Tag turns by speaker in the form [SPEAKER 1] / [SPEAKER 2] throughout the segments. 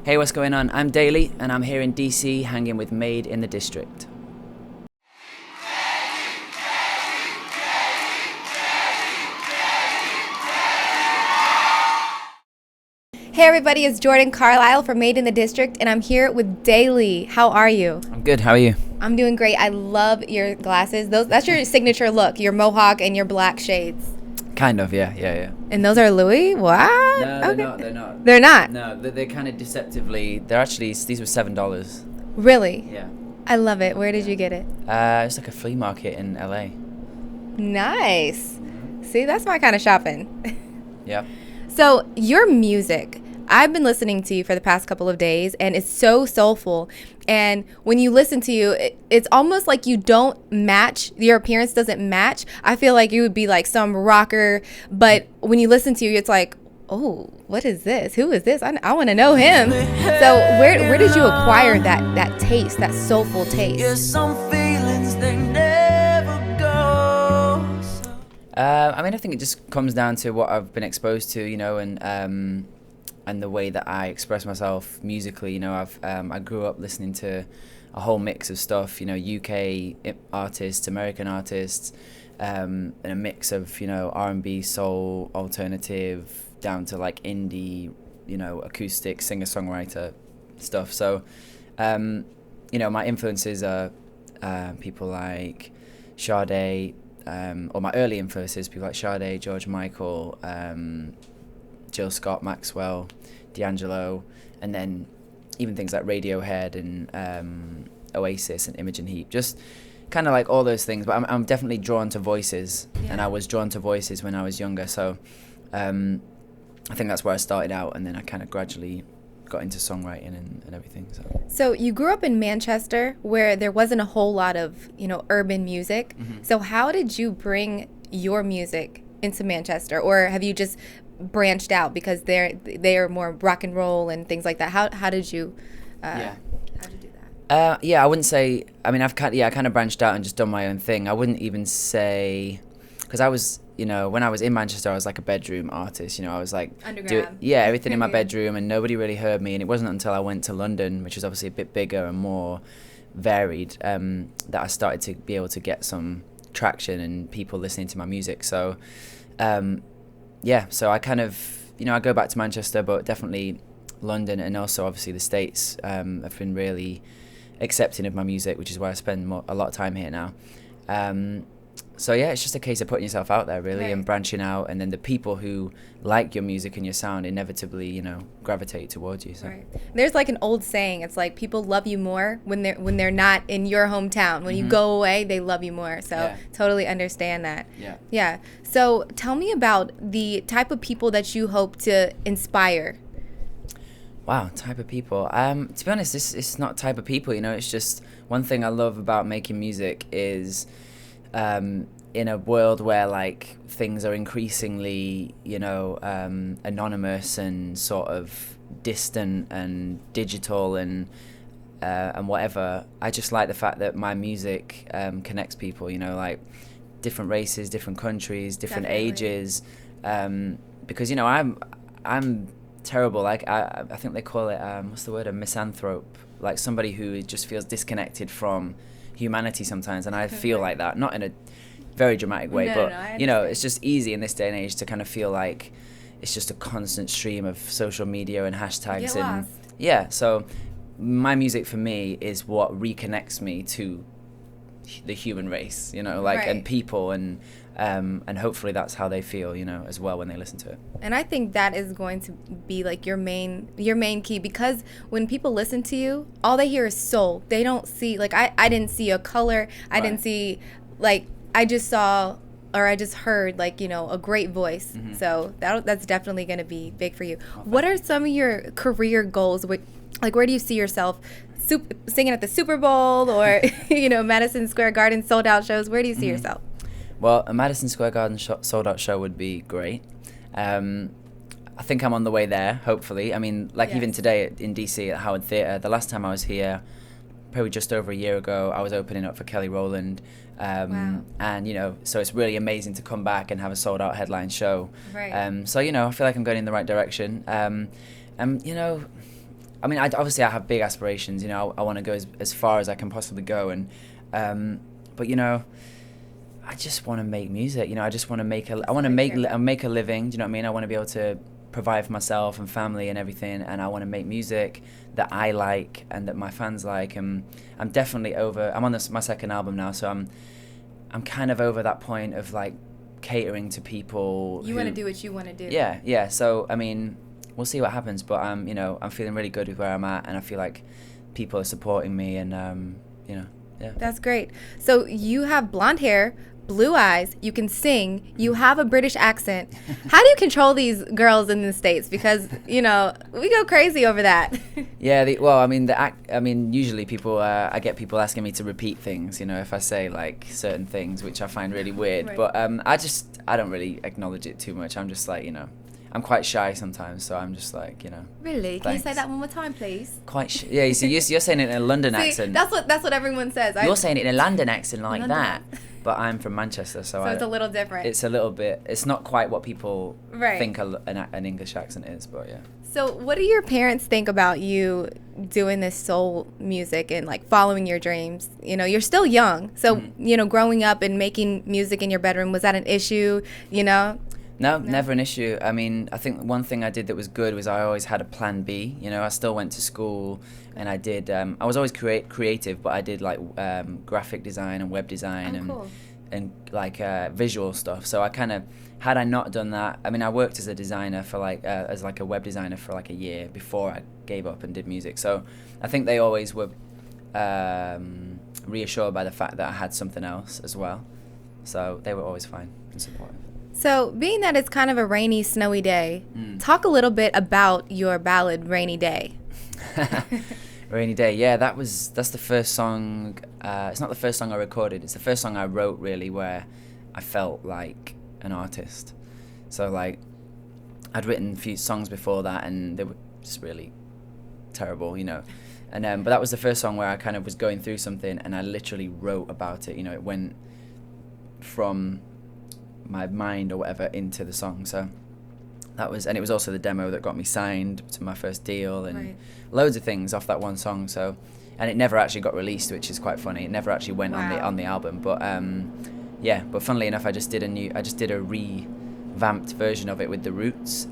[SPEAKER 1] Hey, what's going on? I'm Daley, and I'm here in DC hanging with Made in the District.
[SPEAKER 2] Hey everybody, it's Jordan Carlisle from Made in the District, and I'm here with Daley. How are you?
[SPEAKER 1] I'm good, how are you?
[SPEAKER 2] I'm doing great. I love your glasses. That's your signature look, your mohawk and your black shades.
[SPEAKER 1] Kind of, yeah.
[SPEAKER 2] And those are Louis? What?
[SPEAKER 1] No, they're not.
[SPEAKER 2] They're not?
[SPEAKER 1] No, they're kind of deceptively, these were $7.
[SPEAKER 2] Really?
[SPEAKER 1] Yeah.
[SPEAKER 2] I love it. Where did you get it?
[SPEAKER 1] It's like a flea market in LA.
[SPEAKER 2] Nice. See, that's my kind of shopping.
[SPEAKER 1] Yeah.
[SPEAKER 2] So, your music, I've been listening to you for the past couple of days, and it's so soulful. And when you listen to you, it's almost like you don't match, your appearance doesn't match. I feel like you would be like some rocker, but when you listen to you, it's like, oh, what is this? Who is this? I want to know him. So where did you acquire that taste, that soulful taste?
[SPEAKER 3] Yeah, some feelings they never go.
[SPEAKER 1] I think it just comes down to what I've been exposed to, and the way that I express myself musically. I grew up listening to a whole mix of stuff, UK artists, American artists, and a mix of, R&B, soul, alternative, down to like indie, acoustic, singer-songwriter stuff. So, my influences are people like Sade, or my early influences, people like Sade, George Michael, Jill Scott, Maxwell, D'Angelo, and then even things like Radiohead and Oasis and Imogen Heap. Just kind of like all those things. But I'm definitely drawn to voices, and I was drawn to voices when I was younger. So I think that's where I started out, and then I kind of gradually got into songwriting and everything.
[SPEAKER 2] So you grew up in Manchester, where there wasn't a whole lot of, urban music.
[SPEAKER 1] Mm-hmm.
[SPEAKER 2] So how did you bring your music into Manchester, or have you just branched out because they are more rock and roll and things like that? How did you how did you do that?
[SPEAKER 1] I wouldn't say. I mean, I kind of branched out and just done my own thing. I wouldn't even say, because I was, when I was in Manchester, I was like a bedroom artist. I was like everything in my bedroom, and nobody really heard me. And it wasn't until I went to London, which was obviously a bit bigger and more varied, that I started to be able to get some traction and people listening to my music. So, so I kind of, I go back to Manchester, but definitely London, and also obviously the States have been really accepting of my music, which is why I spend a lot of time here now. It's just a case of putting yourself out there, really, and branching out, and then the people who like your music and your sound inevitably, gravitate towards you. So.
[SPEAKER 2] Right. There's like an old saying. It's like people love you more when they're not in your hometown. When you go away, they love you more. So totally understand that. Yeah. So tell me about the type of people that you hope to inspire.
[SPEAKER 1] Wow, type of people. To be honest, it's not type of people. It's just one thing I love about making music is. In a world where like things are increasingly, anonymous and sort of distant and digital and whatever, I just like the fact that my music connects people, like different races, different countries, different ages, because I'm terrible. Like I think they call it what's the word, a misanthrope, like somebody who just feels disconnected from humanity sometimes, and I feel like that, not in a very dramatic way, but it's just easy in this day and age to kind of feel like it's just a constant stream of social media and hashtags and so my music for me is what reconnects me to the human race, and people, and hopefully that's how they feel, as well when they listen to it.
[SPEAKER 2] And I think that is going to be like your main key, because when people listen to you, all they hear is soul. They don't see, like, I didn't see a color. I didn't see, like, I just saw, or I just heard, like, a great voice. Mm-hmm. So that's definitely going to be big for you. What are some of your career goals? Like, where do you see yourself singing at the Super Bowl or, Madison Square Garden sold out shows? Where do you see yourself?
[SPEAKER 1] Well, a Madison Square Garden sold out show would be great. I think I'm on the way there, hopefully. I mean, even today in DC at Howard Theatre, the last time I was here, probably just over a year ago, I was opening up for Kelly Rowland.
[SPEAKER 2] Wow.
[SPEAKER 1] And, so it's really amazing to come back and have a sold out headline show.
[SPEAKER 2] Right.
[SPEAKER 1] So, I feel like I'm going in the right direction. I mean, obviously I have big aspirations. You know, I want to go as far as I can possibly go, and but you know, I just want to make music. You know, I just want to make make a living. Do you know what I mean? I want to be able to provide for myself and family and everything, and I want to make music that I like and that my fans like. And I'm definitely over. I'm on my second album now, so I'm kind of over that point of like catering to people.
[SPEAKER 2] You want to do what you want to do.
[SPEAKER 1] Yeah. So I mean, we'll see what happens, but you know, I'm feeling really good with where I'm at, and I feel like people are supporting me, and you know, yeah.
[SPEAKER 2] That's great. So you have blonde hair, blue eyes, you can sing, you have a British accent. How do you control these girls in the States? Because, you know, we go crazy over that.
[SPEAKER 1] Yeah, I mean, usually people, I get people asking me to repeat things, you know, if I say like certain things, which I find really weird. Right. But I don't really acknowledge it too much. I'm just like, you know, I'm quite shy sometimes, so I'm just like, you know.
[SPEAKER 2] Really? Can you say that one more time, please?
[SPEAKER 1] Quite yeah, you see, you're saying it in a London accent.
[SPEAKER 2] That's what everyone says.
[SPEAKER 1] You're saying it in a London accent like that. But I'm from Manchester, so
[SPEAKER 2] it's a little different.
[SPEAKER 1] It's a little bit. It's not quite what people
[SPEAKER 2] right.
[SPEAKER 1] think an English accent is, but yeah.
[SPEAKER 2] So, what do your parents think about you doing this soul music and like following your dreams? You know, you're still young, so you know, growing up and making music in your bedroom, was that an issue? You know.
[SPEAKER 1] No, never an issue. I mean, I think one thing I did that was good was I always had a plan B. You know, I still went to school and I did, I was always creative, but I did like graphic design and web design and like visual stuff. So I kind of, had I not done that, I mean, I worked as a designer for like, as like a web designer for like a year before I gave up and did music. So I think they always were reassured by the fact that I had something else as well. So they were always fine and supportive.
[SPEAKER 2] So, being that it's kind of a rainy, snowy day, talk a little bit about your ballad, Rainy Day.
[SPEAKER 1] Rainy Day, yeah, that's the first song, it's not the first song I recorded, it's the first song I wrote, really, where I felt like an artist. So, like, I'd written a few songs before that, and they were just really terrible, you know. And but that was the first song where I kind of was going through something, and I literally wrote about it, you know, it went from my mind or whatever into the song. So that was, and it was also the demo that got me signed to my first deal, and loads of things off that one song. So, and it never actually got released, which is quite funny. It never actually went on the album. But yeah, but funnily enough, I just did a revamped version of it with the Roots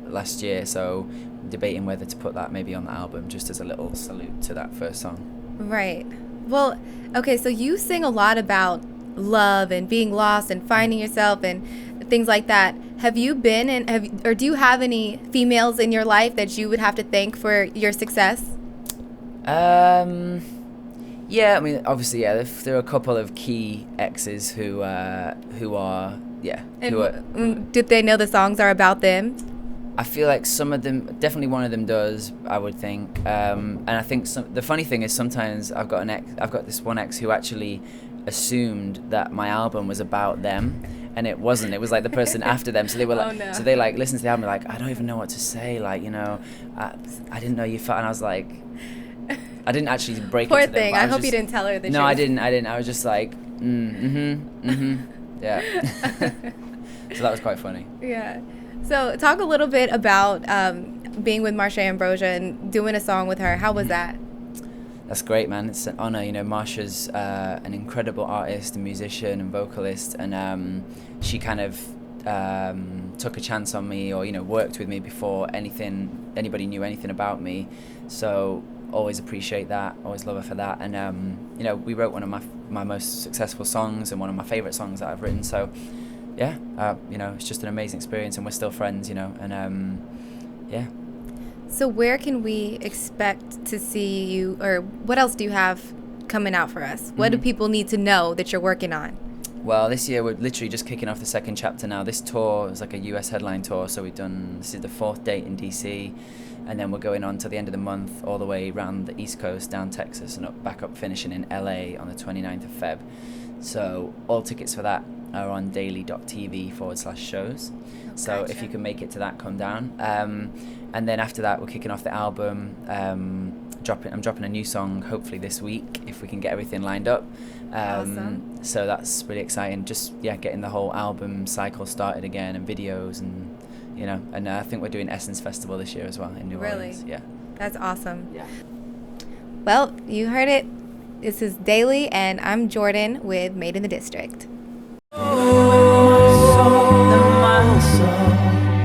[SPEAKER 1] last year. So debating whether to put that maybe on the album, just as a little salute to that first song. Right.
[SPEAKER 2] Well, okay, so you sing a lot about love and being lost and finding yourself and things like that. Have you been or do you have any females in your life that you would have to thank for your success?
[SPEAKER 1] Yeah, I mean, obviously, yeah, there are a couple of key exes who are
[SPEAKER 2] did they know the songs are about them?
[SPEAKER 1] I feel like some of them, definitely one of them does, I would think. And I think the funny thing is sometimes I've got this one ex who actually assumed that my album was about them, and it wasn't. It was like the person after them. So they were like, so they like listened to the album, like, I don't even know what to say. Like, you know, I didn't know you felt, and I was like, I didn't actually break it to them.
[SPEAKER 2] Poor thing. I hope you didn't tell her the truth.
[SPEAKER 1] No, I didn't. I was just like, yeah. So that was quite funny.
[SPEAKER 2] Yeah. So talk a little bit about being with Marsha Ambrosius and doing a song with her. How was that?
[SPEAKER 1] That's great, man. It's an honor. You know, Marsha's an incredible artist and musician and vocalist, and she kind of took a chance on me, or, you know, worked with me before anybody knew anything about me. So always appreciate that. Always love her for that. And you know, we wrote one of my most successful songs and one of my favorite songs that I've written. So yeah, you know, it's just an amazing experience, and we're still friends, you know, and yeah.
[SPEAKER 2] So where can we expect to see you, or what else do you have coming out for us? What do people need to know that you're working on?
[SPEAKER 1] Well, this year we're literally just kicking off the second chapter now. This tour is like a US headline tour, so this is the 4th date in DC, and then we're going on to the end of the month all the way around the East Coast, down Texas, and back up finishing in LA on the 29th of Feb. So all tickets for that are on daily.tv/shows. So if you can make it to that, come down. And then after that, we're kicking off the album. I'm dropping a new song hopefully this week, if we can get everything lined up.
[SPEAKER 2] Awesome.
[SPEAKER 1] So that's really exciting. Just getting the whole album cycle started again, and videos, and you know. And I think we're doing Essence Festival this year as well in New Orleans. Yeah.
[SPEAKER 2] That's awesome.
[SPEAKER 1] Yeah.
[SPEAKER 2] Well, you heard it. This is Daley, and I'm Jordan with Made in the District.
[SPEAKER 3] My soul, my soul.